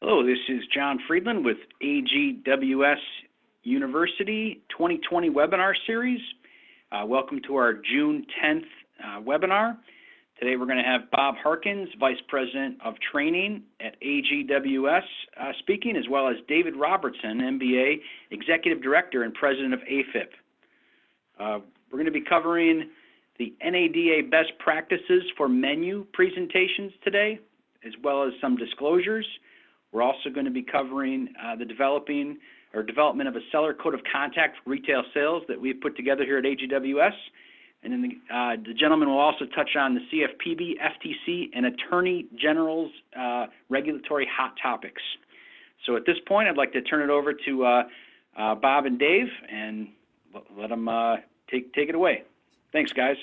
Hello, this is John Friedland with AGWS University 2020 webinar series. Welcome to our June 10th webinar. Today we're going to have Bob Harkins, Vice President of Training at AGWS speaking, as well as David Robertson, MBA, Executive Director and President of AFIP. We're going to be covering the NADA best practices for menu presentations today, as well as some disclosures. We're also going to be covering the development of a seller code of conduct for retail sales that we've put together here at AGWS. And then the gentleman will also touch on the CFPB, FTC, and Attorney General's regulatory hot topics. So at this point, I'd like to turn it over to Bob and Dave and let them take it away. Thanks, guys.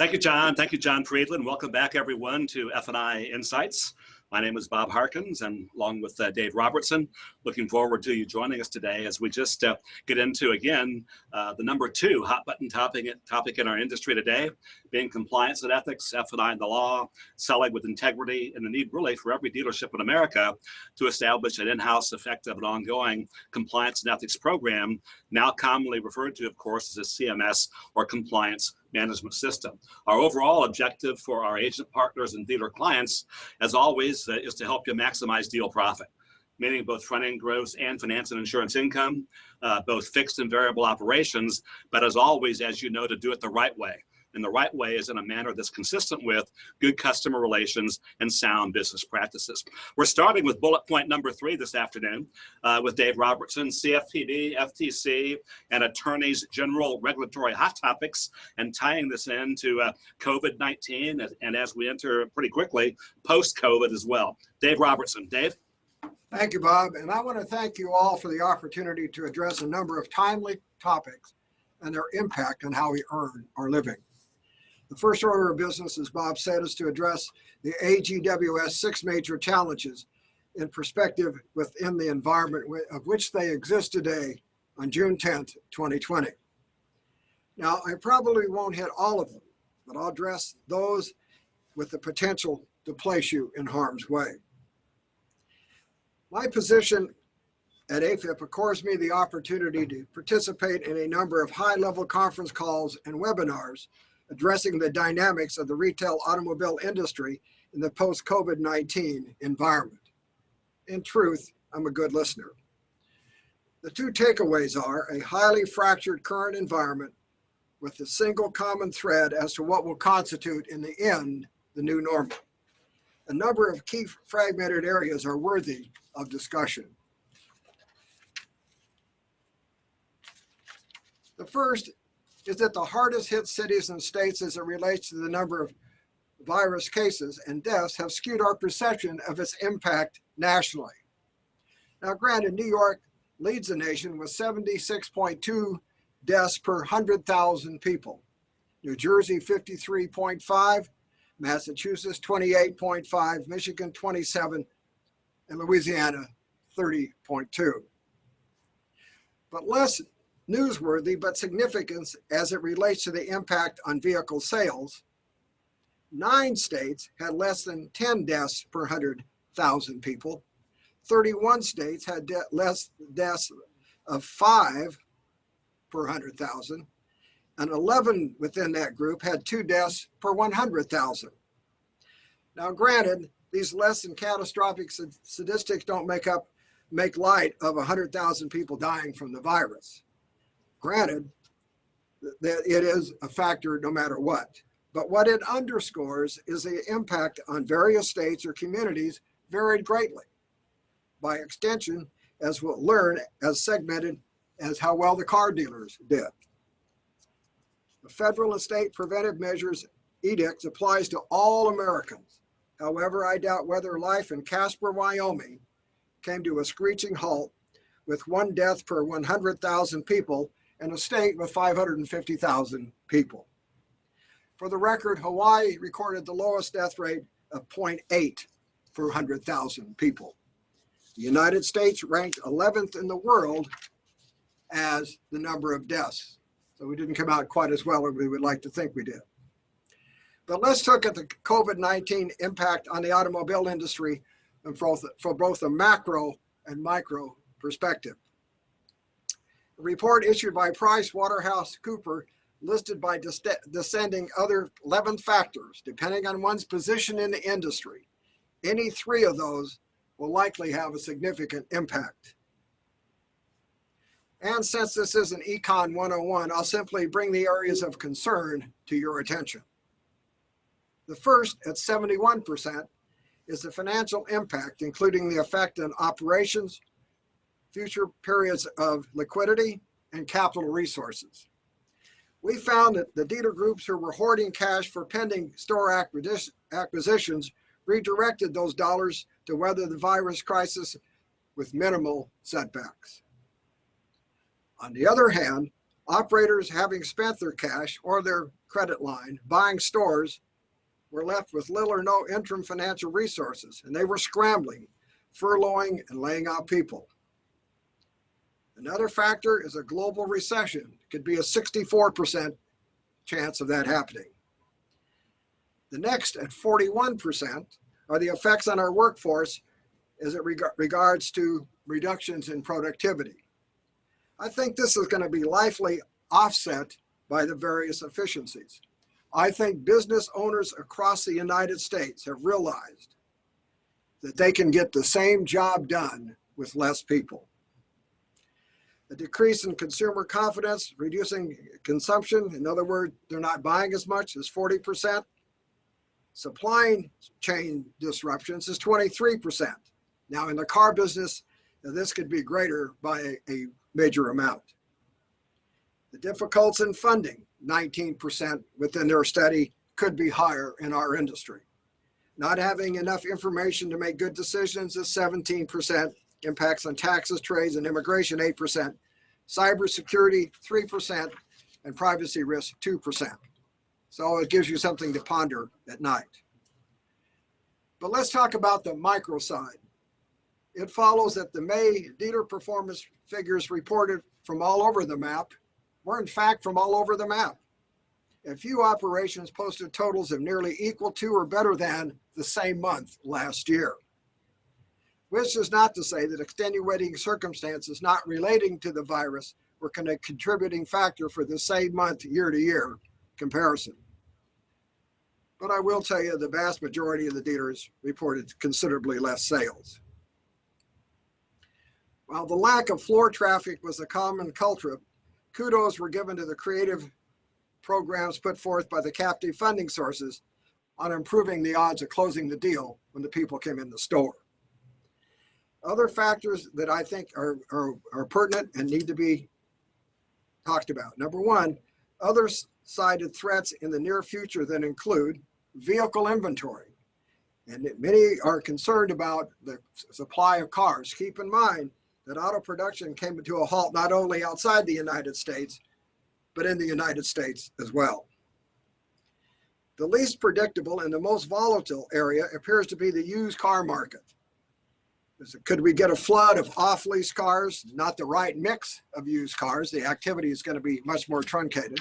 Thank you, John. Thank you, John Friedland. Welcome back, everyone, to F&I Insights. My name is Bob Harkins, and along with Dave Robertson, looking forward to you joining us today as we just get into, again, the number 2 hot button topic in our industry today, being compliance and ethics, F&I and the law, selling with integrity, and the need really for every dealership in America to establish an in-house, effective, and ongoing compliance and ethics program, now commonly referred to, of course, as a CMS or compliance management system. Our overall objective for our agent partners and dealer clients, as always, is to help you maximize deal profit, meaning both front-end gross and finance and insurance income, both fixed and variable operations, but as always, as you know, to do it the right way. And the right way is in a manner that's consistent with good customer relations and sound business practices. We're starting with bullet point number 3 this afternoon with Dave Robertson, CFPB, FTC, and Attorneys General regulatory hot topics, and tying this into COVID-19 and as we enter pretty quickly, post-COVID as well. Dave Robertson. Dave? Thank you, Bob. And I want to thank you all for the opportunity to address a number of timely topics and their impact on how we earn our living. The first order of business, as Bob said, is to address the AGWS 6 major challenges in perspective within the environment of which they exist today on June 10th, 2020. Now, I probably won't hit all of them, but I'll address those with the potential to place you in harm's way. My position at AFIP accords me the opportunity to participate in a number of high-level conference calls and webinars addressing the dynamics of the retail automobile industry in the post-COVID-19 environment. In truth, I'm a good listener. The 2 takeaways are a highly fractured current environment with a single common thread as to what will constitute in the end the new normal. A number of key fragmented areas are worthy of discussion. The first is that the hardest hit cities and states as it relates to the number of virus cases and deaths have skewed our perception of its impact nationally. Now, granted, New York leads the nation with 76.2 deaths per 100,000 people. New Jersey, 53.5, Massachusetts, 28.5, Michigan, 27, and Louisiana, 30.2. But less newsworthy but significant as it relates to the impact on vehicle sales, 9 states had less than 10 deaths per 100,000 people. 31 states had less deaths of 5 per 100,000, and 11 within that group had 2 deaths per 100,000. Now, granted, these less than catastrophic statistics don't make light of 100,000 people dying from the virus. Granted, that it is a factor no matter what. But what it underscores is the impact on various states or communities varied greatly. By extension, as we'll learn, as segmented as how well the car dealers did. The federal and state preventive measures edict applies to all Americans. However, I doubt whether life in Casper, Wyoming came to a screeching halt with 1 death per 100,000 people in a state with 550,000 people. For the record, Hawaii recorded the lowest death rate of 0.8 per 100,000 people. The United States ranked 11th in the world as the number of deaths. So we didn't come out quite as well as we would like to think we did. But let's look at the COVID-19 impact on the automobile industry and for both a macro and micro perspective. A report issued by PricewaterhouseCoopers listed by descending other 11 factors, depending on one's position in the industry. Any 3 of those will likely have a significant impact. And since this is an Econ 101, I'll simply bring the areas of concern to your attention. The first, at 71%, is the financial impact, including the effect on operations, future periods of liquidity, and capital resources. We found that the dealer groups who were hoarding cash for pending store acquisitions redirected those dollars to weather the virus crisis with minimal setbacks. On the other hand, operators having spent their cash or their credit line buying stores were left with little or no interim financial resources, and they were scrambling, furloughing, and laying off people. Another factor is a global recession. It could be a 64% chance of that happening. The next, at 41%, are the effects on our workforce as it regards to reductions in productivity. I think this is going to be likely offset by the various efficiencies. I think business owners across the United States have realized that they can get the same job done with less people. A decrease in consumer confidence, reducing consumption, in other words, they're not buying as much, is 40%. Supply chain disruptions is 23%. Now in the car business, this could be greater by a major amount. The difficulties in funding, 19% within their study, could be higher in our industry. Not having enough information to make good decisions is 17%. Impacts on taxes, trades, and immigration, 8%. Cybersecurity, 3%. And privacy risk, 2%. So it gives you something to ponder at night. But let's talk about the micro side. It follows that the May dealer performance figures reported from all over the map were in fact from all over the map. A few operations posted totals of nearly equal to or better than the same month last year. Which is not to say that extenuating circumstances not relating to the virus were a contributing factor for the same month year-to-year comparison. But I will tell you the vast majority of the dealers reported considerably less sales. While the lack of floor traffic was a common culprit, kudos were given to the creative programs put forth by the captive funding sources on improving the odds of closing the deal when the people came in the store. Other factors that I think are pertinent and need to be talked about. Number one, other cited threats in the near future that include vehicle inventory. And many are concerned about the supply of cars. Keep in mind that auto production came to a halt not only outside the United States, but in the United States as well. The least predictable and the most volatile area appears to be the used car market. Could we get a flood of off-lease cars? Not the right mix of used cars. The activity is going to be much more truncated.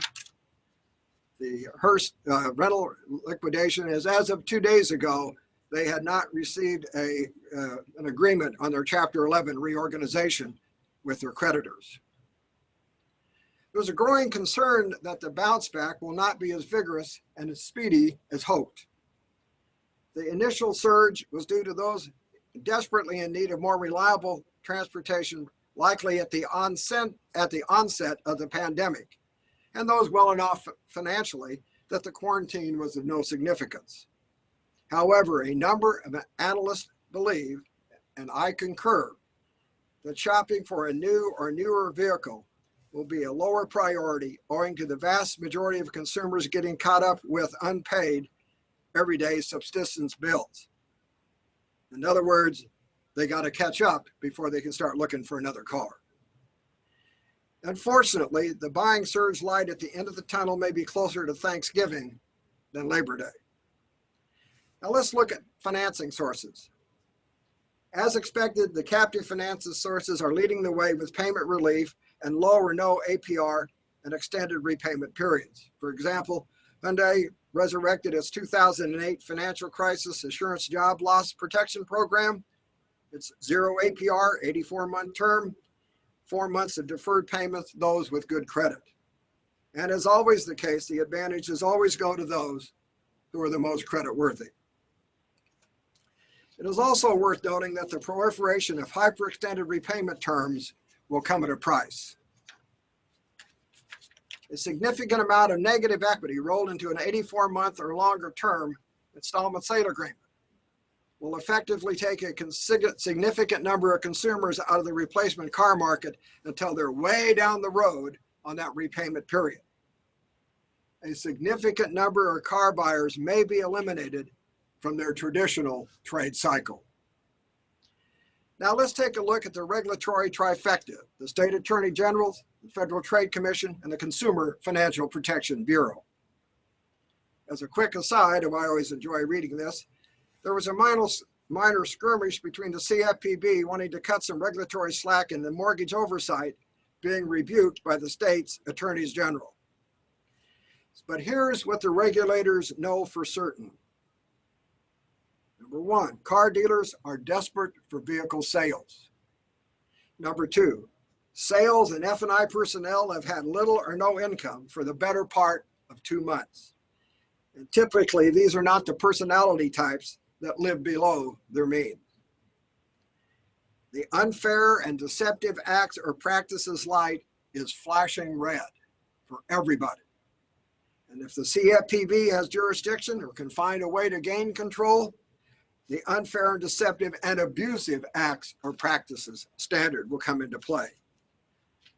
The Hws rental liquidation is, as of 2 days ago, they had not received an agreement on their Chapter 11 reorganization with their creditors. There's a growing concern that the bounce back will not be as vigorous and as speedy as hoped. The initial surge was due to those desperately in need of more reliable transportation, likely at the onset of the pandemic, and those well enough financially that the quarantine was of no significance. However, a number of analysts believe, and I concur, that shopping for a new or newer vehicle will be a lower priority owing to the vast majority of consumers getting caught up with unpaid everyday subsistence bills. In other words, they got to catch up before they can start looking for another car. Unfortunately, the buying surge light at the end of the tunnel may be closer to Thanksgiving than Labor Day. Now let's look at financing sources. As expected, the captive finances sources are leading the way with payment relief and low or no APR and extended repayment periods. For example, Hyundai resurrected its 2008 financial crisis assurance job loss protection program It's 0 APR, 84-month term, 4 months of deferred payments, those with good credit. And as always the case, the advantages always go to those who are the most creditworthy. It is also worth noting that the proliferation of hyperextended repayment terms will come at a price. A significant amount of negative equity rolled into an 84-month or longer term installment sale agreement will effectively take a significant number of consumers out of the replacement car market until they're way down the road on that repayment period. A significant number of car buyers may be eliminated from their traditional trade cycle. Now let's take a look at the regulatory trifecta: the State Attorney General, the Federal Trade Commission, and the Consumer Financial Protection Bureau. As a quick aside, and I always enjoy reading this, there was a minor skirmish between the CFPB wanting to cut some regulatory slack in the mortgage oversight being rebuked by the state's attorneys general. But here's what the regulators know for certain. Number one, car dealers are desperate for vehicle sales. Number two, sales and F&I personnel have had little or no income for the better part of 2 months. And typically, these are not the personality types that live below their means. The unfair and deceptive acts or practices light is flashing red for everybody. And if the CFPB has jurisdiction or can find a way to gain control, the unfair and deceptive and abusive acts or practices standard will come into play.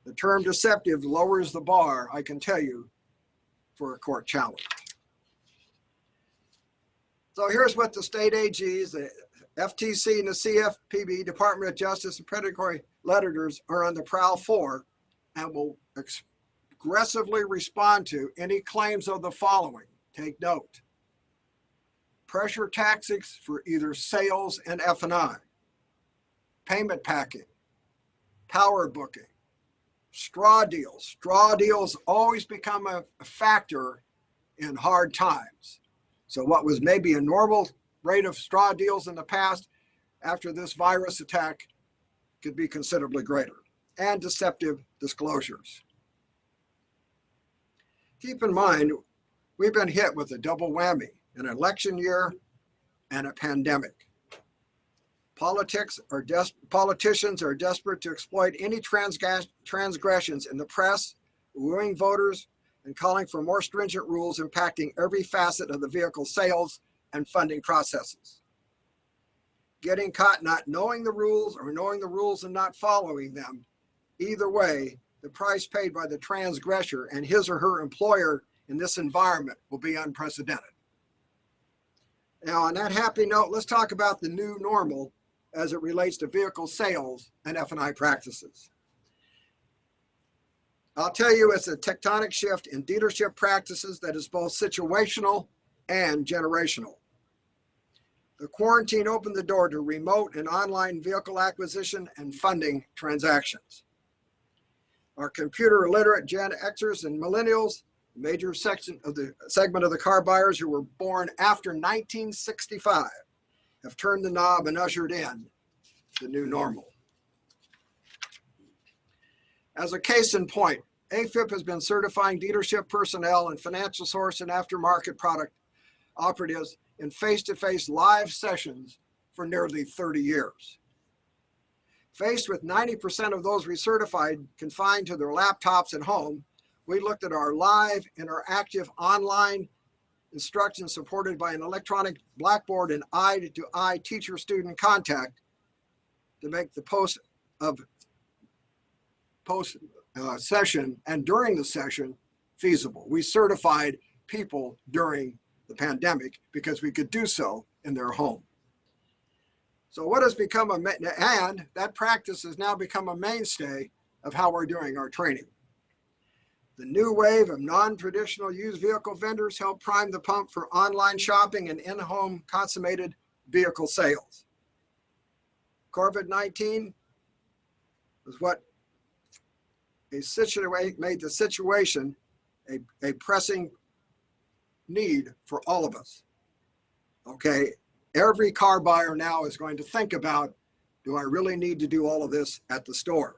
The term deceptive lowers the bar, I can tell you, for a court challenge. So here's what the state AGs, the FTC and the CFPB, Department of Justice and predatory lenders are on the prowl for, and will aggressively respond to any claims of the following. Take note. Pressure tactics for either sales and F&I, payment packing, power booking, straw deals. Straw deals always become a factor in hard times. So what was maybe a normal rate of straw deals in the past, after this virus attack, could be considerably greater. And deceptive disclosures. Keep in mind, we've been hit with a double whammy, an election year and a pandemic. Politicians are desperate to exploit any transgressions in the press, wooing voters, and calling for more stringent rules impacting every facet of the vehicle sales and funding processes. Getting caught not knowing the rules or knowing the rules and not following them, either way, the price paid by the transgressor and his or her employer in this environment will be unprecedented. Now, on that happy note, let's talk about the new normal as it relates to vehicle sales and F&I practices. I'll tell you, it's a tectonic shift in dealership practices that is both situational and generational. The quarantine opened the door to remote and online vehicle acquisition and funding transactions. Our computer illiterate Gen Xers and millennials, a major segment of the car buyers who were born after 1965, have turned the knob and ushered in the new normal. As a case in point, AFIP has been certifying dealership personnel and financial source and aftermarket product operatives in face-to-face live sessions for nearly 30 years. Faced with 90% of those recertified confined to their laptops at home, we looked at our live, interactive, online instruction supported by an electronic blackboard and eye-to-eye teacher-student contact to make the post session and during the session feasible. We certified people during the pandemic because we could do so in their home. So what has become and that practice has now become a mainstay of how we're doing our training. The new wave of non-traditional used vehicle vendors help prime the pump for online shopping and in-home consummated vehicle sales. COVID-19 was what made the situation a pressing need for all of us. Okay, every car buyer now is going to think about Do I really need to do all of this at the store?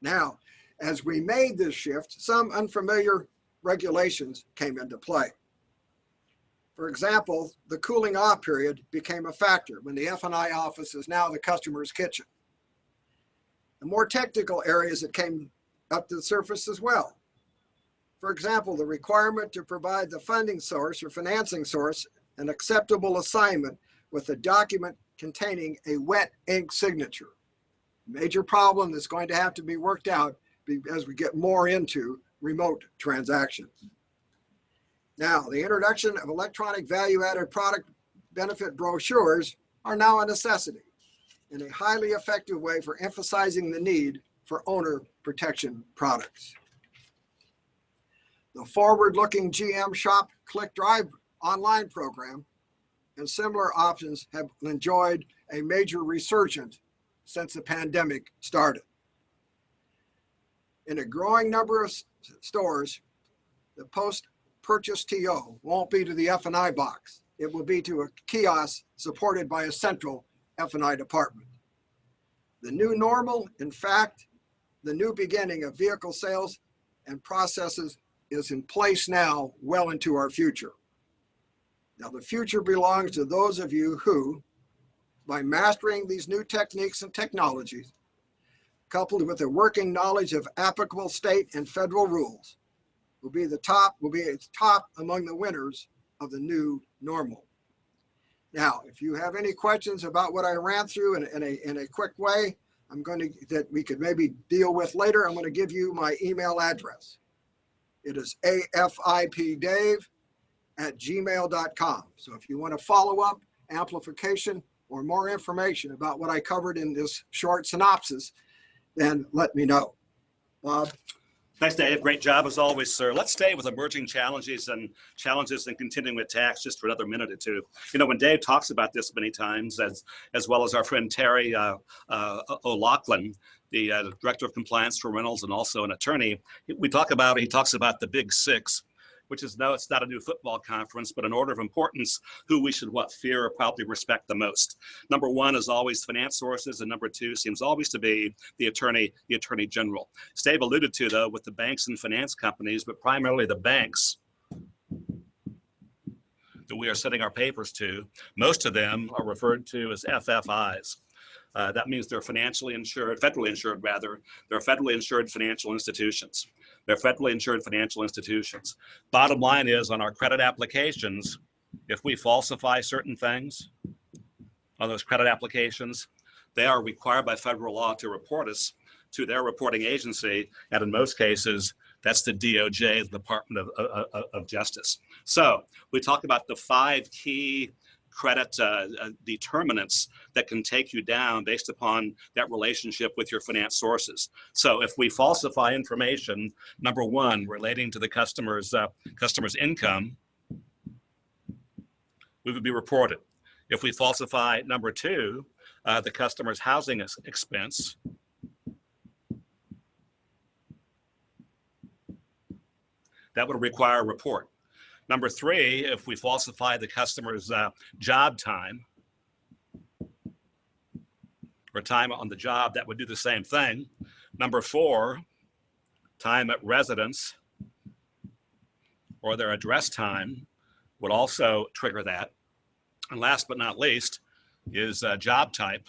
Now, as we made this shift, some unfamiliar regulations came into play. For example, the cooling off period became a factor when the F&I office is now the customer's kitchen. The more technical areas that came up to the surface as well. For example, the requirement to provide the funding source or financing source an acceptable assignment with a document containing a wet ink signature. Major problem that's going to have to be worked out as we get more into remote transactions. Now, the introduction of electronic value-added product benefit brochures are now a necessity and a highly effective way for emphasizing the need for owner protection products. The forward-looking GM Shop Click Drive online program and similar options have enjoyed a major resurgence since the pandemic started. In a growing number of stores, the post-purchase TO won't be to the F&I box. It will be to a kiosk supported by a central F&I department. The new normal, in fact, the new beginning of vehicle sales and processes is in place now well into our future. Now, the future belongs to those of you who, by mastering these new techniques and technologies, coupled with a working knowledge of applicable state and federal rules, will be top among the winners of the new normal. Now, if you have any questions about what I ran through in a quick way, that we could maybe deal with later, I'm going to give you my email address. It is afipdave@gmail.com. So if you want to follow up, amplification, or more information about what I covered in this short synopsis, then let me know. Bob? Thanks, Dave. Great job as always, sir. Let's stay with emerging challenges and continuing attacks just for another minute or two. You know, when Dave talks about this many times, as well as our friend Terry O'Loughlin, the Director of Compliance for Reynolds and also an attorney, he talks about the Big Six, which is, no, it's not a new football conference, but in order of importance, who we should fear or probably respect the most. Number one is always finance sources, and number two seems always to be the attorney general. Dave alluded to, though, with the banks and finance companies, but primarily the banks that we are sending our papers to, most of them are referred to as FFIs. That means they're federally insured financial institutions. They're federally insured financial institutions. Bottom line is, on our credit applications, if we falsify certain things on those credit applications, they are required by federal law to report us to their reporting agency, and in most cases, that's the DOJ, the Department of Justice. So we talk about the 5 key credit determinants that can take you down based upon that relationship with your finance sources. So if we falsify information, number one, relating to the customer's income, we would be reported. If we falsify, number two, the customer's housing expense, that would require a report. Number three, if we falsify the customer's job time or time on the job, that would do the same thing. Number four, time at residence or their address time would also trigger that. And last but not least is job type.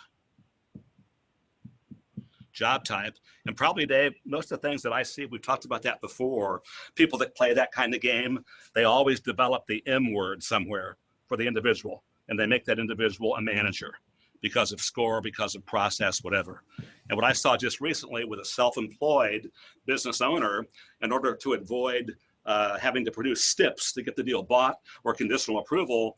And probably, Dave, most of the things that I see, we've talked about that before, people that play that kind of game, they always develop the M word somewhere for the individual, and they make that individual a manager because of score, because of process, whatever. And what I saw just recently with a self-employed business owner, in order to avoid having to produce STIPs to get the deal bought or conditional approval,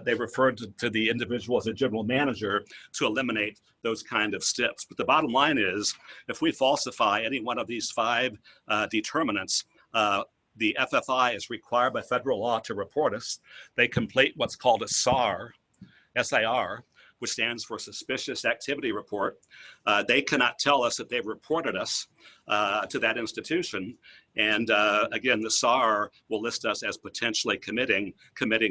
they referred to the individual as a general manager to eliminate those kind of STIPs. But the bottom line is, if we falsify any one of these 5 determinants, the FFI is required by federal law to report us. They complete what's called a SAR, S-A-R, which stands for Suspicious Activity Report. They cannot tell us that they've reported us to that institution. And again, the SAR will list us as potentially committing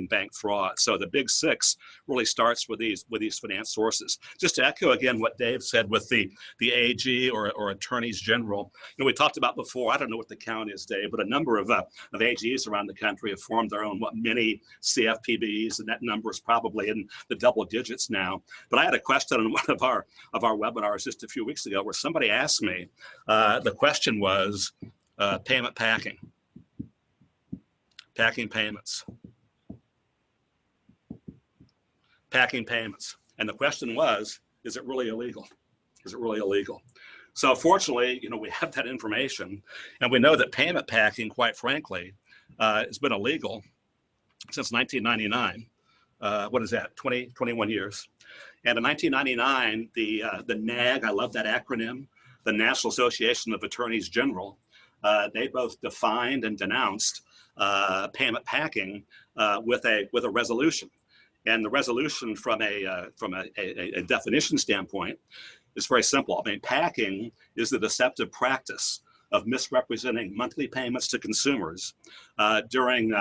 bank fraud. So the big six really starts with these finance sources. Just to echo again what Dave said with the AG or attorneys general. We talked about before, I don't know what the count is, Dave, but a number of AGs around the country have formed their own mini CFPBs, and that number is probably in the double digits now. But I had a question on one of our webinars just a few weeks ago where somebody asked me, the question was payment packing payments. And the question was, is it really illegal? Is it really illegal? So fortunately, we have that information, and we know that payment packing, quite frankly, has been illegal since 1999. What is that, 21 years. And in 1999, the NAG, I love that acronym, the National Association of Attorneys General, they both defined and denounced payment packing with a resolution. And the resolution from a definition standpoint is very simple. I mean, packing is the deceptive practice of misrepresenting monthly payments to consumers during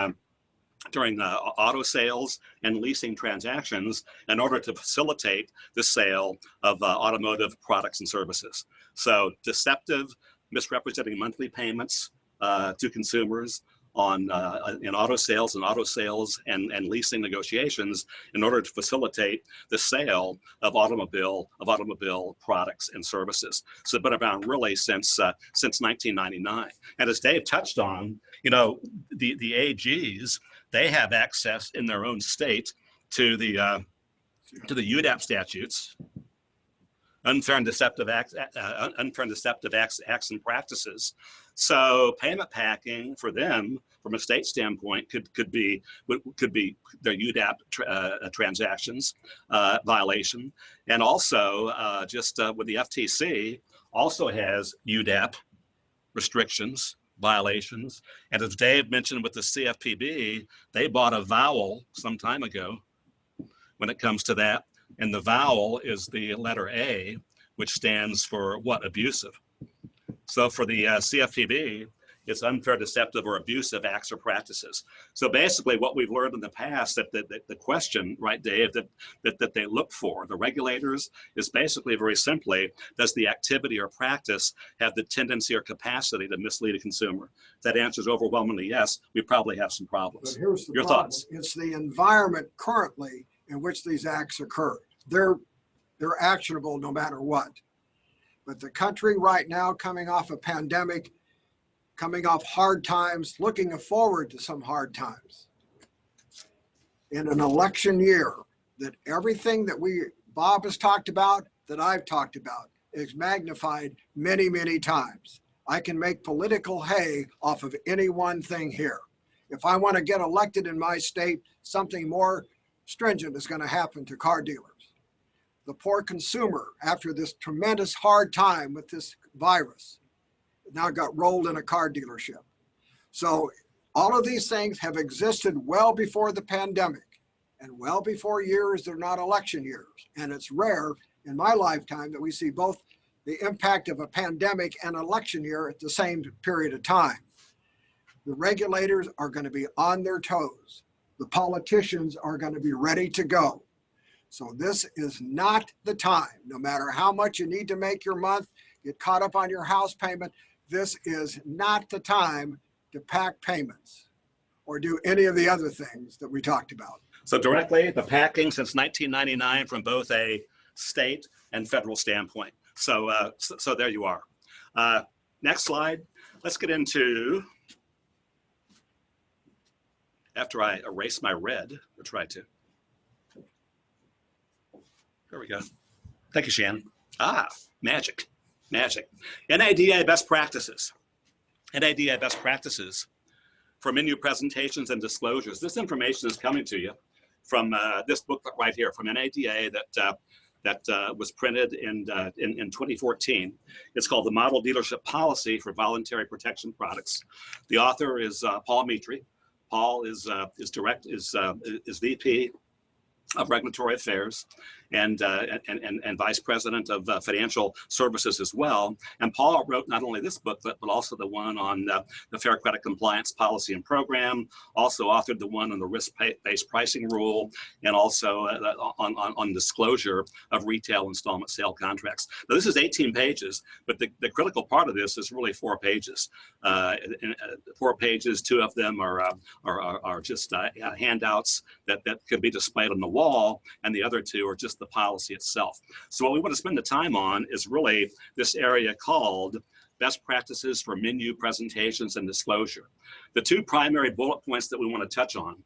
auto sales and leasing transactions in order to facilitate the sale of automotive products and services. So deceptive, misrepresenting monthly payments to consumers in auto sales and leasing negotiations in order to facilitate the sale of automobile products and services. So it's been around really since 1999. And as Dave touched on, the AGs, they have access in their own state to the UDAP statutes, unfair and deceptive acts and practices. So payment packing for them, from a state standpoint, could be their UDAP transactions violation, and also with the FTC also has UDAP restrictions, violations. And as Dave mentioned with the CFPB, they bought a vowel some time ago when it comes to that. And the vowel is the letter A, which stands for what? Abusive. So for the CFPB, it's unfair, deceptive, or abusive acts or practices. So basically what we've learned in the past, that the question, right, Dave, that they look for, the regulators, is basically very simply, does the activity or practice have the tendency or capacity to mislead a consumer? If that answer is overwhelmingly yes, we probably have some problems. But here's the Your problem. thoughts? It's the environment currently in which these acts occur. They're actionable no matter what. But the country right now, coming off a pandemic, coming off hard times, looking forward to some hard times. In an election year, that everything that Bob has talked about, that I've talked about, is magnified many, many times. I can make political hay off of any one thing here. If I want to get elected in my state, something more stringent is going to happen to car dealers. The poor consumer, after this tremendous hard time with this virus, now got rolled in a car dealership. So all of these things have existed well before the pandemic and well before years that are not election years. And it's rare in my lifetime that we see both the impact of a pandemic and election year at the same period of time. The regulators are going to be on their toes. The politicians are going to be ready to go. So this is not the time, no matter how much you need to make your month, get caught up on your house payment, this is not the time to pack payments or do any of the other things that we talked about. So directly, the packing since 1999 from both a state and federal standpoint. So so there you are. Next slide. Let's get into, after I erase my red, or try to. There we go. Thank you, Shannon. Magic. NADA best practices. NADA best practices for menu presentations and disclosures. This information is coming to you from this booklet right here from NADA that was printed in 2014. It's called The Model Dealership Policy for Voluntary Protection Products. The author is Paul Mitri. Paul is VP of Regulatory Affairs, and Vice President of Financial Services as well. And Paul wrote not only this book, but also the one on the Fair Credit Compliance Policy and Program, also authored the one on the risk-based pricing rule, and also on disclosure of retail installment sale contracts. Now, this is 18 pages, but the critical part of this is really 4 pages. 4 pages, 2 of them are just handouts that could be displayed on the wall, and the other 2 are just the policy itself. So what we want to spend the time on is really this area called best practices for menu presentations and disclosure. The 2 primary bullet points that we want to touch on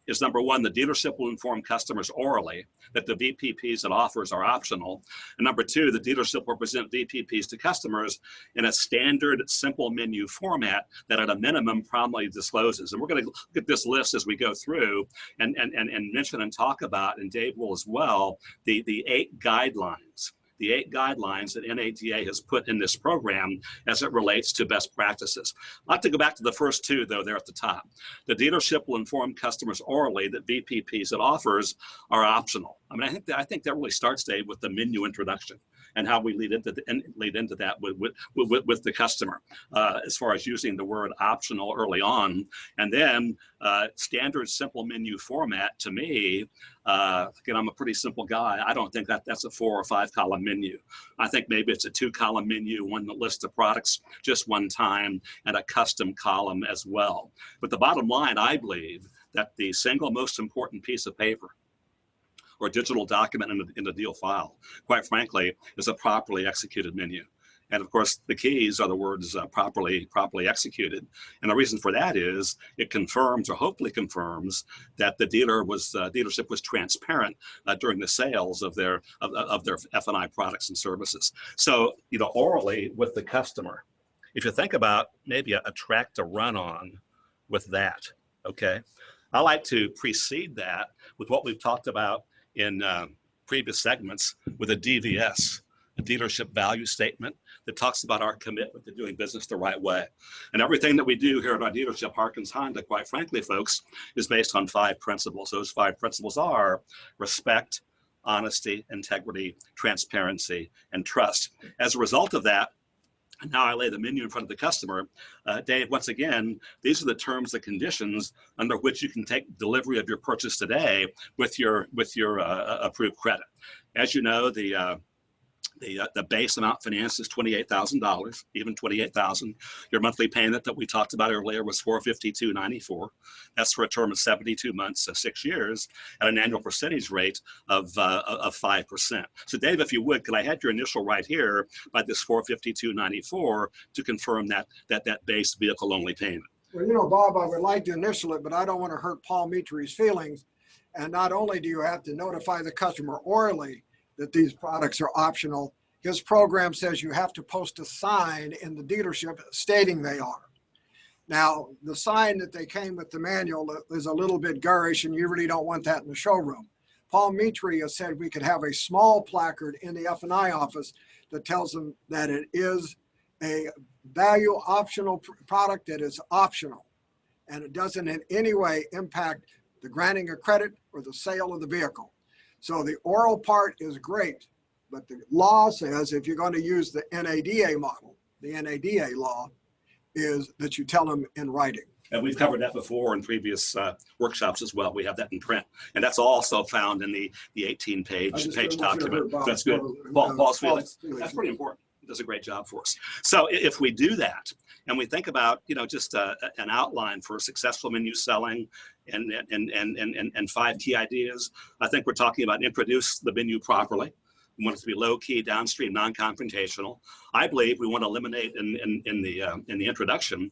is number 1, the dealership will inform customers orally that the VPPs it offers are optional. And number 2, the dealership will present VPPs to customers in a standard simple menu format that at a minimum promptly discloses. And we're going to look at this list as we go through and mention and talk about, and Dave will as well, the 8 guidelines. The 8 guidelines that NADA has put in this program as it relates to best practices. I'd like to go back to the first 2, though, there at the top. The dealership will inform customers orally that VPPs it offers are optional. I mean, I think that really starts, Dave, with the menu introduction and how we lead into that with the customer as far as using the word optional early on. And then standard simple menu format, to me, again, I'm a pretty simple guy. I don't think that's a 4 or 5 column menu. I think maybe it's a 2 column menu, one that lists the products just one time, and a custom column as well. But the bottom line, I believe, that the single most important piece of paper or digital document in the deal file, quite frankly, is a properly executed menu. And of course, the keys are the words properly executed. And the reason for that is it confirms, or hopefully confirms, that the dealership was transparent during the sales of their F&I products and services. So, orally with the customer, if you think about maybe a track to run on with that, okay? I like to precede that with what we've talked about in previous segments with a DVS, a dealership value statement that talks about our commitment to doing business the right way. And everything that we do here at our dealership, Harkins Honda, quite frankly, folks, is based on 5 principles. Those 5 principles are respect, honesty, integrity, transparency, and trust. As a result of that, and now I lay the menu in front of the customer. Dave, once again, these are the terms and conditions under which you can take delivery of your purchase today with your approved credit. As you know, the base amount financed is $28,000, even $28,000. Your monthly payment that we talked about earlier was $452.94. That's for a term of 72 months, so 6 years, at an annual percentage rate of 5%. So Dave, if you would, could I have your initial right here by this $452.94 to confirm that base vehicle only payment? Well, Bob, I would like to initial it, but I don't want to hurt Paul Mitri's feelings. And not only do you have to notify the customer orally that these products are optional, his program says you have to post a sign in the dealership stating they are. Now, the sign that they came with the manual is a little bit garish, and you really don't want that in the showroom. Paul Mitri has said we could have a small placard in the F&I office that tells them that it is a value optional product that is optional, and it doesn't in any way impact the granting of credit or the sale of the vehicle. So the oral part is great, but the law says if you're going to use the NADA model, the NADA law is that you tell them in writing. And we've covered that before in previous workshops as well. We have that in print. And that's also found in the 18-page document. That's good. Paul's feelings. That's pretty important. He does a great job for us. So if we do that, and we think about, just an outline for successful menu selling and 5 key ideas, I think we're talking about introduce the menu properly. We want it to be low key, downstream, non-confrontational. I believe we want to eliminate in the introduction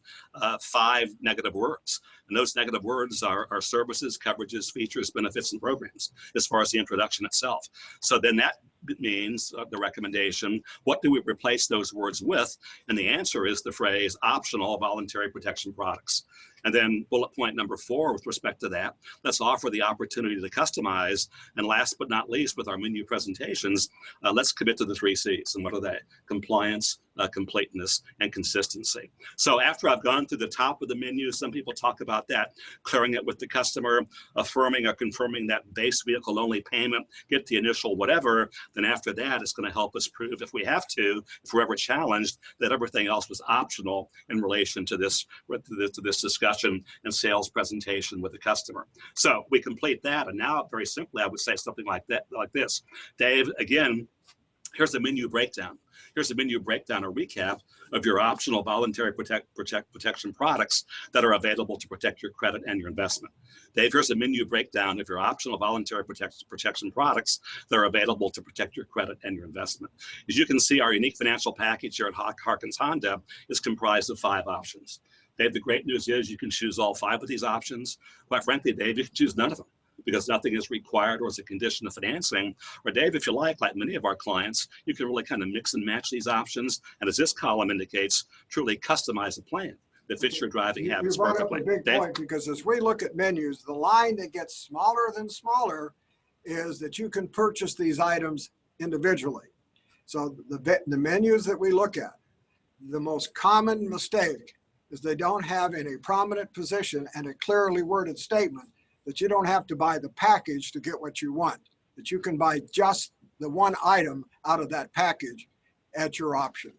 5 negative words. And those negative words are services, coverages, features, benefits, and programs as far as the introduction itself. So then that means the recommendation, what do we replace those words with? And the answer is the phrase optional voluntary protection products. And then bullet point number 4 with respect to that, let's offer the opportunity to customize. And last but not least, with our menu presentations, let's commit to the 3 C's. And what are they? Compliance, completeness, and consistency. So after I've gone through the top of the menu, some people talk about that, clearing it with the customer, affirming or confirming that base vehicle only payment, get the initial whatever, then after that, it's going to help us prove, if we have to, if we're ever challenged, that everything else was optional in relation to this discussion and sales presentation with the customer. So we complete that, and now very simply, I would say something like this. Dave, again, here's the menu breakdown. Here's a menu breakdown or recap of your optional voluntary protection products that are available to protect your credit and your investment. Dave, here's a menu breakdown of your optional voluntary protection products that are available to protect your credit and your investment. As you can see, our unique financial package here at Harkins Honda is comprised of 5 options. Dave, the great news is you can choose all 5 of these options. Quite frankly, Dave, you can choose none of them, because nothing is required or is a condition of financing. Or Dave, if you like many of our clients, you can really kind of mix and match these options. And as this column indicates, truly customize a plan that fits your driving habits perfectly. You brought up a big point, because as we look at menus, the line that gets smaller than smaller is that you can purchase these items individually. So the menus that we look at, the most common mistake is they don't have in a prominent position and a clearly worded statement that you don't have to buy the package to get what you want, that you can buy just the one item out of that package at your option.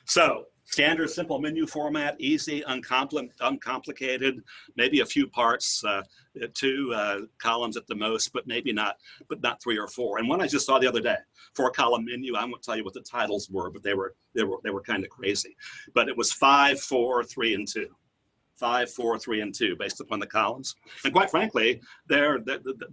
So standard simple menu format, easy, uncomplicated, maybe a few parts, 2 columns at the most, but not 3 or 4. And one I just saw the other day, 4-column menu. I won't tell you what the titles were, but they were kind of crazy. But it was 5, 4, 3, and 2. 5, 4, 3, and 2 based upon the columns. And quite frankly, they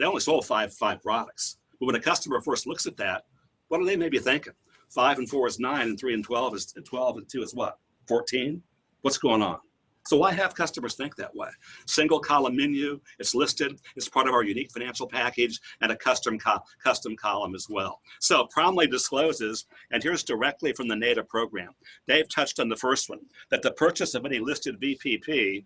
only sold five products. But when a customer first looks at that, what are they maybe thinking? 5 and 4 is 9, and 3 and 12 is 12, and 2 is what? 14? What's going on? So why have customers think that way? Single column menu, it's listed, it's part of our unique financial package, and a custom column as well. So promptly discloses, and here's directly from the NADA program. Dave touched on the first one, that the purchase of any listed VPP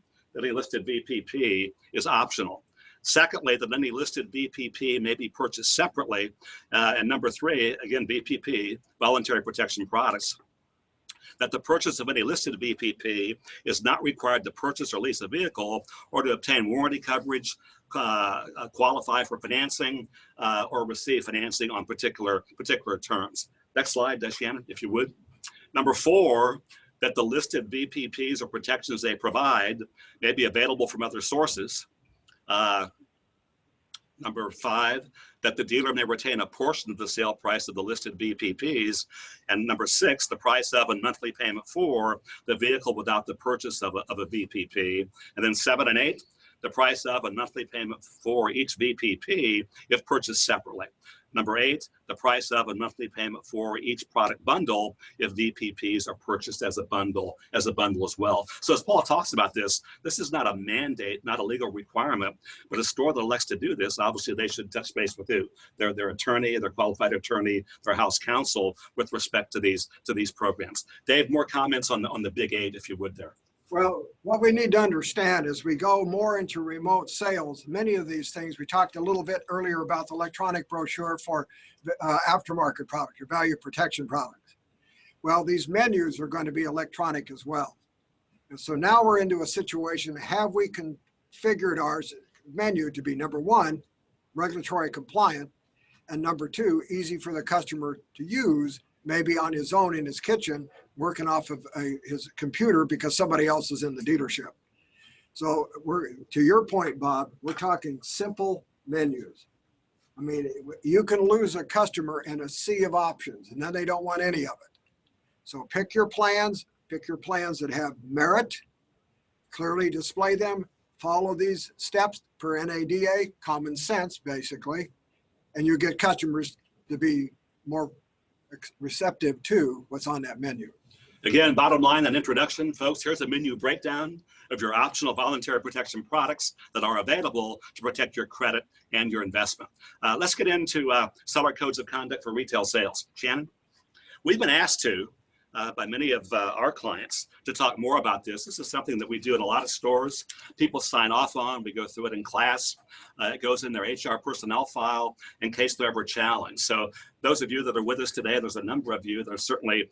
is optional. Secondly, that any listed VPP may be purchased separately. And number 3, again, VPP, voluntary protection products, that the purchase of any listed VPP is not required to purchase or lease a vehicle or to obtain warranty coverage, qualify for financing, or receive financing on particular terms. Next slide, Shannon, if you would. Number 4, that the listed VPPs or protections they provide may be available from other sources. Number 5, that the dealer may retain a portion of the sale price of the listed VPPs. And number 6, the price of and monthly payment for the vehicle without the purchase of a VPP. And then 7 and 8, the price of and monthly payment for each VPP if purchased separately. Number 8, the price of and monthly payment for each product bundle if VPPs are purchased as a bundle as well. So as Paul talks about this is not a mandate, not a legal requirement, but a store that elects to do this, obviously they should touch base with their attorney, their qualified attorney, their house counsel with respect to these programs. Dave, more comments on the big 8, if you would there. Well, what we need to understand as we go more into remote sales, many of these things, we talked a little bit earlier about the electronic brochure for aftermarket products or value protection products. Well, these menus are going to be electronic as well. And so now we're into a situation, have we configured our menu to be, number 1, regulatory compliant, and number 2, easy for the customer to use, maybe on his own in his kitchen, working off of his computer because somebody else is in the dealership. So to your point, Bob, we're talking simple menus. I mean, you can lose a customer in a sea of options, and then they don't want any of it. So pick your plans that have merit, clearly display them, follow these steps per NADA, common sense, basically, and you get customers to be more receptive to what's on that menu. Again, bottom line on introduction, folks, here's a menu breakdown of your optional voluntary protection products that are available to protect your credit and your investment. Let's get into seller codes of conduct for retail sales. Shannon, we've been asked to, by many of our clients, to talk more about this. This is something that we do in a lot of stores. People sign off on, we go through it in class. It goes in their HR personnel file in case they're ever challenged. So those of you that are with us today, there's a number of you that are certainly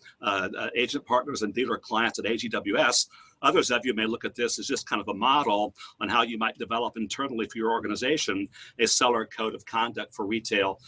agent partners and dealer clients at AGWS. Others of you may look at this as just kind of a model on how you might develop internally for your organization a seller code of conduct for retail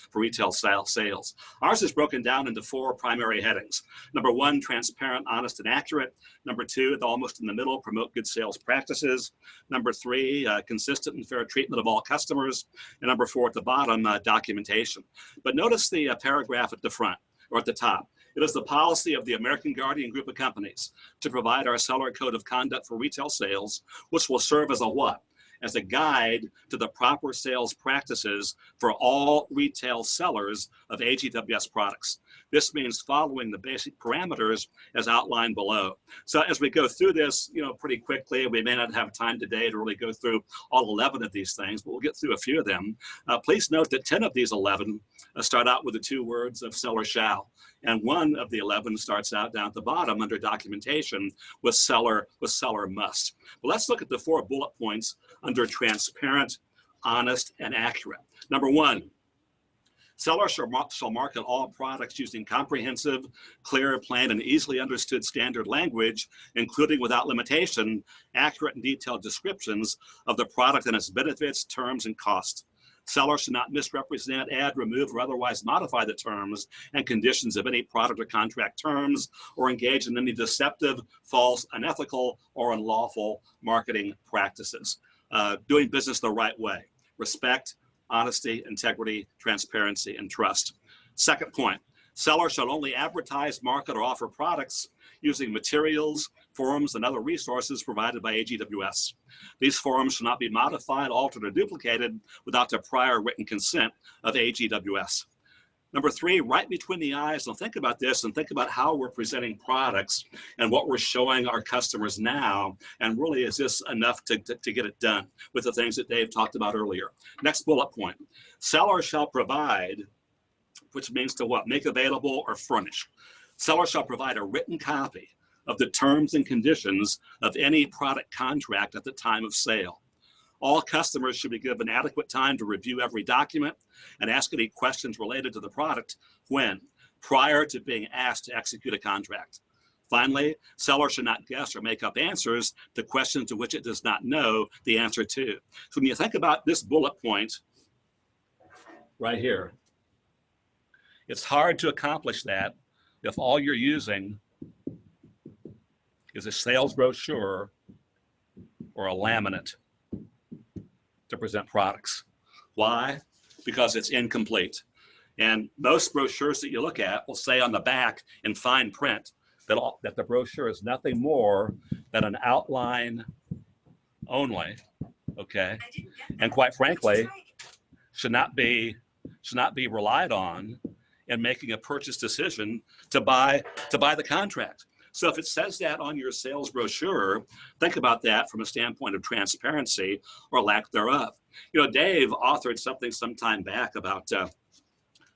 sales. Ours is broken down into 4 primary headings. Number 1, transparent, honest, and accurate. Number 2, almost in the middle, promote good sales practices. Number 3, consistent and fair treatment of all customers. And number 4 at the bottom, documentation. But notice the paragraph at the front or at the top. It is the policy of the American Guardian Group of Companies to provide our seller code of conduct for retail sales, which will serve as a what? As a guide to the proper sales practices for all retail sellers of AGWS products. This means following the basic parameters as outlined below. So as we go through this, pretty quickly, we may not have time today to really go through all 11 of these things, but we'll get through a few of them. Please note that 10 of these 11 start out with the 2 words of seller shall. And 1 of the 11 starts out down at the bottom under documentation with seller must. But let's look at the 4 bullet points under transparent, honest, and accurate. Number 1, sellers shall market all products using comprehensive, clear, plain, and easily understood standard language, including without limitation, accurate and detailed descriptions of the product and its benefits, terms, and costs. Sellers should not misrepresent, add, remove, or otherwise modify the terms and conditions of any product or contract terms, or engage in any deceptive, false, unethical, or unlawful marketing practices. Doing business the right way. Respect, honesty, integrity, transparency, and trust. Second point, sellers shall only advertise, market, or offer products using materials, forums, and other resources provided by AGWS. These forums shall not be modified, altered, or duplicated without the prior written consent of AGWS. Number 3, right between the eyes, and think about this and think about how we're presenting products and what we're showing our customers now, and really is this enough to get it done with the things that Dave talked about earlier. Next bullet point, sellers shall provide, which means to what? Make available or furnish. Sellers shall provide a written copy of the terms and conditions of any product contract at the time of sale. All customers should be given adequate time to review every document and ask any questions related to the product when? Prior to being asked to execute a contract. Finally, sellers should not guess or make up answers to questions to which it does not know the answer to. So when you think about this bullet point right here, it's hard to accomplish that if all you're using is a sales brochure or a laminate to present products. Why? Because it's incomplete. And most brochures that you look at will say on the back in fine print that the brochure is nothing more than an outline only, okay? And quite frankly, should not be relied on in making a purchase decision to buy the contract. So if it says that on your sales brochure, think about that from a standpoint of transparency or lack thereof. Dave authored something some time back about,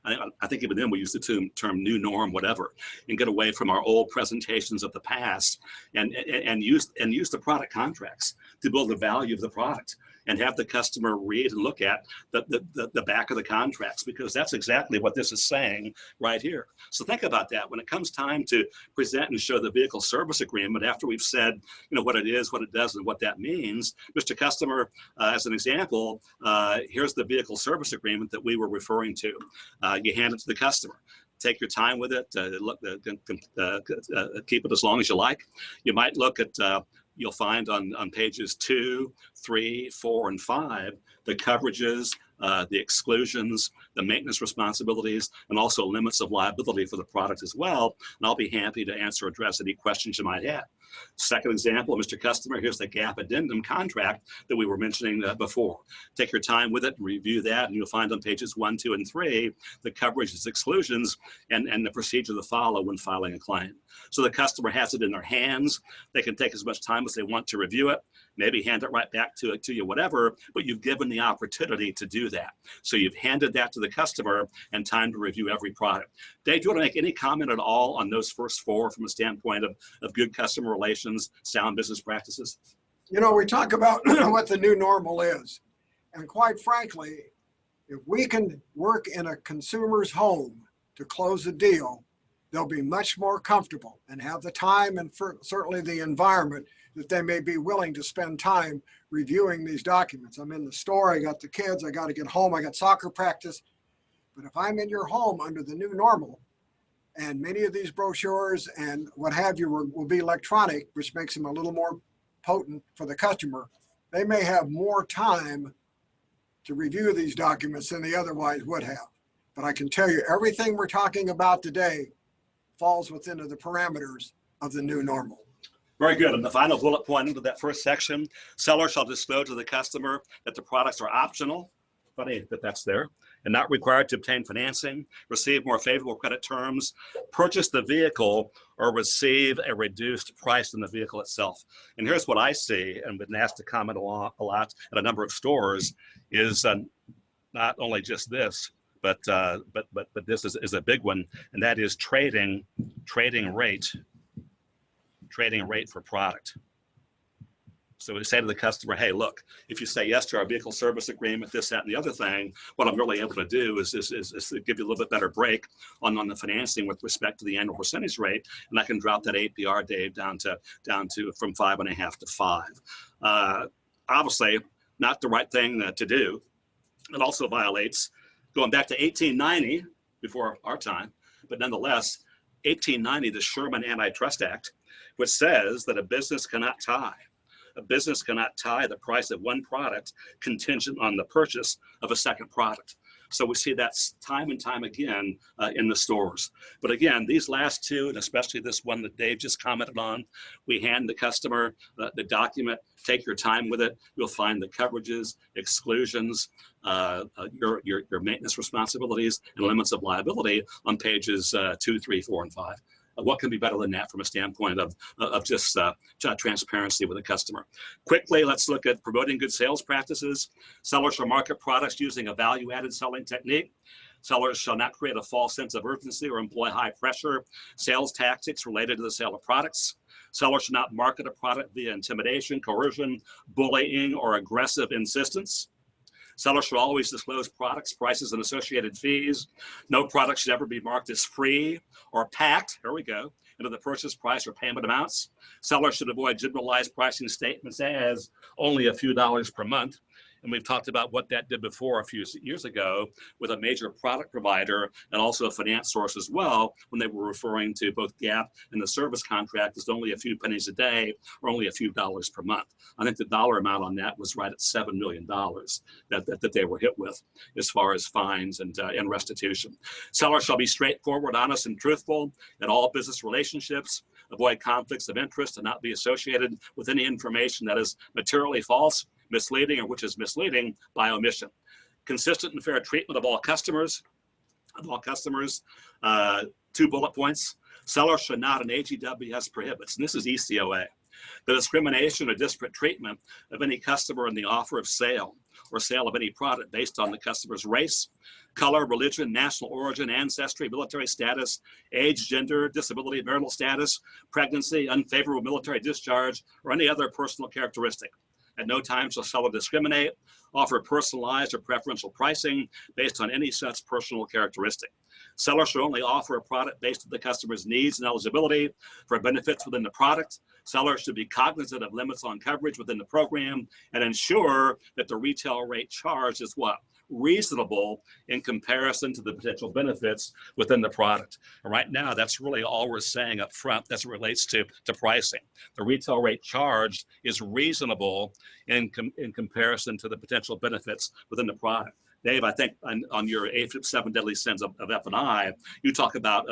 I think even then we used the term new norm, whatever, and get away from our old presentations of the past and use the product contracts to build the value of the product and have the customer read and look at the back of the contracts, because that's exactly what this is saying right here. So think about that. When it comes time to present and show the vehicle service agreement, after we've said, what it is, what it does, and what that means, Mr. Customer, as an example, here's the vehicle service agreement that we were referring to. You hand it to the customer. Take your time with it. Keep it as long as you like. You might look at you'll find on pages 2, 3, 4, and 5, the coverages, the exclusions, the maintenance responsibilities, and also limits of liability for the product as well. And I'll be happy to address any questions you might have. Second example, Mr. Customer, here's the gap addendum contract that we were mentioning before. Take your time with it and review that, and you'll find on pages 1, 2, and 3, the coverages, exclusions, and the procedure to follow when filing a claim. So the customer has it in their hands. They can take as much time as they want to review it, maybe hand it right back to you, whatever, but you've given the opportunity to do that. So you've handed that to the customer and time to review every product. Dave, do you want to make any comment at all on those first 4 from a standpoint of good customer relations, sound business practices? We talk about what the new normal is. And quite frankly, if we can work in a consumer's home to close a deal, they'll be much more comfortable and have the time and certainly the environment that they may be willing to spend time reviewing these documents. I'm in the store, I got the kids, I got to get home, I got soccer practice. But if I'm in your home under the new normal, and many of these brochures and what have you will be electronic, which makes them a little more potent for the customer, they may have more time to review these documents than they otherwise would have. But I can tell you, everything we're talking about today falls within the parameters of the new normal. Very good. And the final bullet point into that first section, seller shall disclose to the customer that the products are optional, funny that that's there, and not required to obtain financing, receive more favorable credit terms, purchase the vehicle, or receive a reduced price in the vehicle itself. And here's what I see, and been asked to comment a lot at a number of stores, is not only just this, but this is a big one, and that is trading rate for product. So we say to the customer, hey, look, if you say yes to our vehicle service agreement, this, that, and the other thing, what I'm really able to do is give you a little bit better break on the financing with respect to the annual percentage rate, and I can drop that APR, Dave, down to from 5.5 to 5. Obviously, not the right thing to do. It also violates, going back to 1890, before our time, but nonetheless, 1890, the Sherman Antitrust Act, which says that a business cannot tie the price of one product contingent on the purchase of a second product. So we see that time and time again in the stores. But again, these last two, and especially this one that Dave just commented on, we hand the customer the document, take your time with it. You'll find the coverages, exclusions, your maintenance responsibilities, and limits of liability on pages 2, 3, 4, and 5. What can be better than that from a standpoint of just transparency with the customer? Quickly, let's look at promoting good sales practices. Sellers shall market products using a value-added selling technique. Sellers shall not create a false sense of urgency or employ high-pressure sales tactics related to the sale of products. Sellers should not market a product via intimidation, coercion, bullying, or aggressive insistence. Sellers should always disclose products, prices, and associated fees. No product should ever be marked as free or packed, here we go, into the purchase price or payment amounts. Sellers should avoid generalized pricing statements as only a few dollars per month. And we've talked about what that did before a few years ago with a major product provider and also a finance source as well, when they were referring to both GAAP and the service contract as only a few pennies a day or only a few dollars per month. I think the dollar amount on that was right at $7 million that they were hit with as far as fines and restitution. Sellers shall be straightforward, honest, and truthful in all business relationships. Avoid conflicts of interest and not be associated with any information that is materially false, misleading, or which is misleading by omission. Consistent and fair treatment of all customers. 2 bullet points. Sellers should not, and AGWS prohibits, and this is ECOA, the discrimination or disparate treatment of any customer in the offer of sale or sale of any product based on the customer's race, color, religion, national origin, ancestry, military status, age, gender, disability, marital status, pregnancy, unfavorable military discharge, or any other personal characteristic. At no time shall seller discriminate, offer personalized or preferential pricing based on any such personal characteristic. Seller should only offer a product based on the customer's needs and eligibility for benefits within the product. Sellers should be cognizant of limits on coverage within the program and ensure that the retail rate charged is what? Reasonable in comparison to the potential benefits within the product. And right now, that's really all we're saying up front as it relates to pricing. The retail rate charged is reasonable in comparison to the potential benefits within the product. Dave, I think on your 7 deadly sins of F&I, you talk about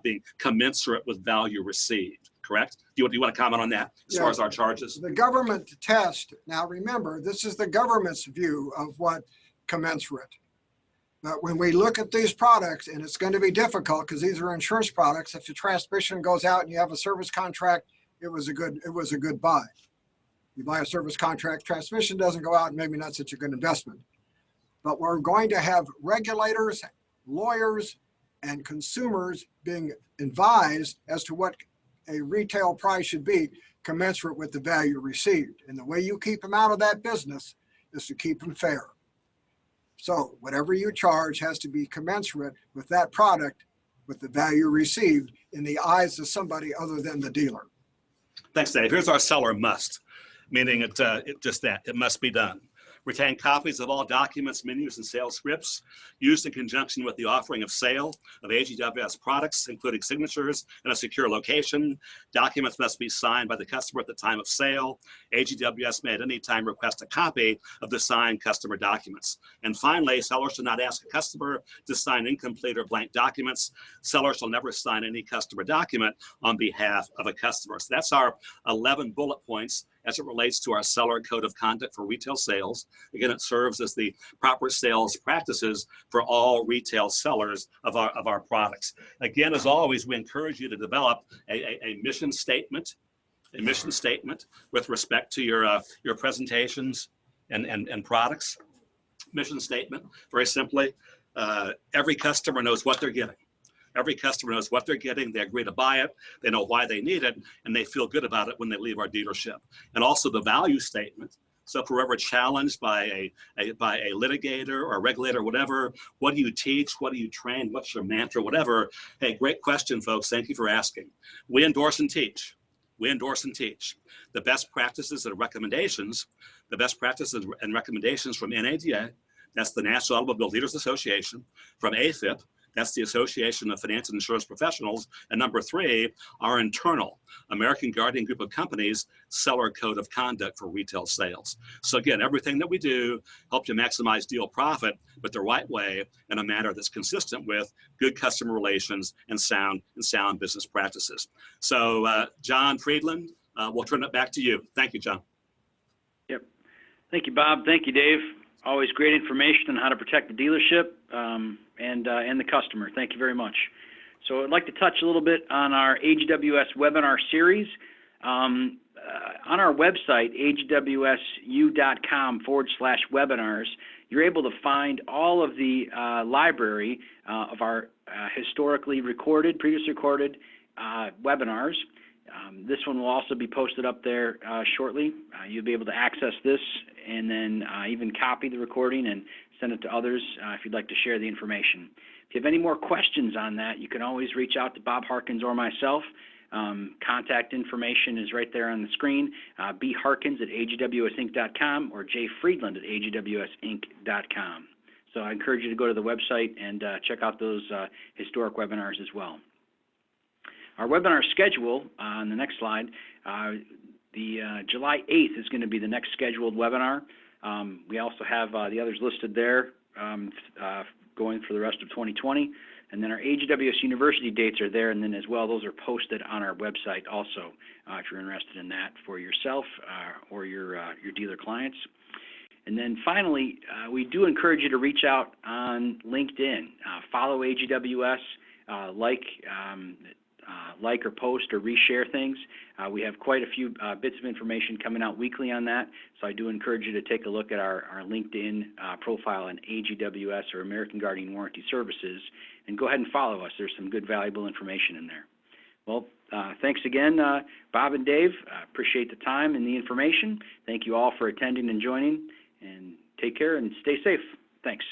being commensurate with value received, correct? Do you want to comment on that as far as our charges? The government test, now remember, this is the government's view of what commensurate. But when we look at these products, and it's going to be difficult because these are insurance products, if the transmission goes out and you have a service contract, it was a good buy. You buy a service contract, transmission doesn't go out, maybe not such a good investment. But we're going to have regulators, lawyers, and consumers being advised as to what a retail price should be commensurate with the value received. And the way you keep them out of that business is to keep them fair. So whatever you charge has to be commensurate with that product with the value received in the eyes of somebody other than the dealer. Thanks, Dave. Here's our seller must, meaning it must be done. Retain copies of all documents, menus, and sales scripts used in conjunction with the offering of sale of AGWS products, including signatures in a secure location. Documents must be signed by the customer at the time of sale. AGWS may at any time request a copy of the signed customer documents. And finally, sellers should not ask a customer to sign incomplete or blank documents. Sellers shall never sign any customer document on behalf of a customer. So that's our 11 bullet points as it relates to our seller code of conduct for retail sales. Again, it serves as the proper sales practices for all retail sellers of our products. Again, as always, we encourage you to develop a mission statement, with respect to your presentations and products. Mission statement, very simply, every customer knows what they're getting. Every customer knows what they're getting. They agree to buy it. They know why they need it, and they feel good about it when they leave our dealership. And also the value statement. So if we're ever challenged by a litigator or a regulator, or whatever, what do you teach? What do you train? What's your mantra? Whatever. Hey, great question, folks. Thank you for asking. We endorse and teach. We endorse and teach the best practices and recommendations. The best practices and recommendations from NADA. That's the National Automobile Dealers Association. From AFIP. That's the Association of Finance and Insurance Professionals. And number 3, our internal American Guardian Group of Companies Seller Code of Conduct for Retail Sales. So again, everything that we do helps you maximize deal profit, but the right way, in a manner that's consistent with good customer relations and sound business practices. So John Friedland, we'll turn it back to you. Thank you, John. Yep. Thank you, Bob. Thank you, Dave. Always great information on how to protect the dealership and the customer. Thank you very much. So I'd like to touch a little bit on our HWS webinar series. On our website, hwsu.com/webinars, you're able to find all of the library of our previously recorded webinars. This one will also be posted up there shortly. You'll be able to access this and then even copy the recording and send it to others if you'd like to share the information. If you have any more questions on that, you can always reach out to Bob Harkins or myself. Contact information is right there on the screen, bharkins@agwsinc.com or jfriedland@agwsinc.com. So I encourage you to go to the website and check out those historic webinars as well. Our webinar schedule on the next slide, July 8th is going to be the next scheduled webinar. We also have the others listed there going for the rest of 2020. And then our HWS University dates are there, and then as well, those are posted on our website also if you're interested in that for yourself or your dealer clients. And then finally, we do encourage you to reach out on LinkedIn. Follow AGWS, like or post or reshare things. We have quite a few bits of information coming out weekly on that, so I do encourage you to take a look at our LinkedIn profile on AGWS or American Guardian Warranty Services, and go ahead and follow us. There's some good, valuable information in there. Well, thanks again, Bob and Dave. Appreciate the time and the information. Thank you all for attending and joining, and take care and stay safe. Thanks.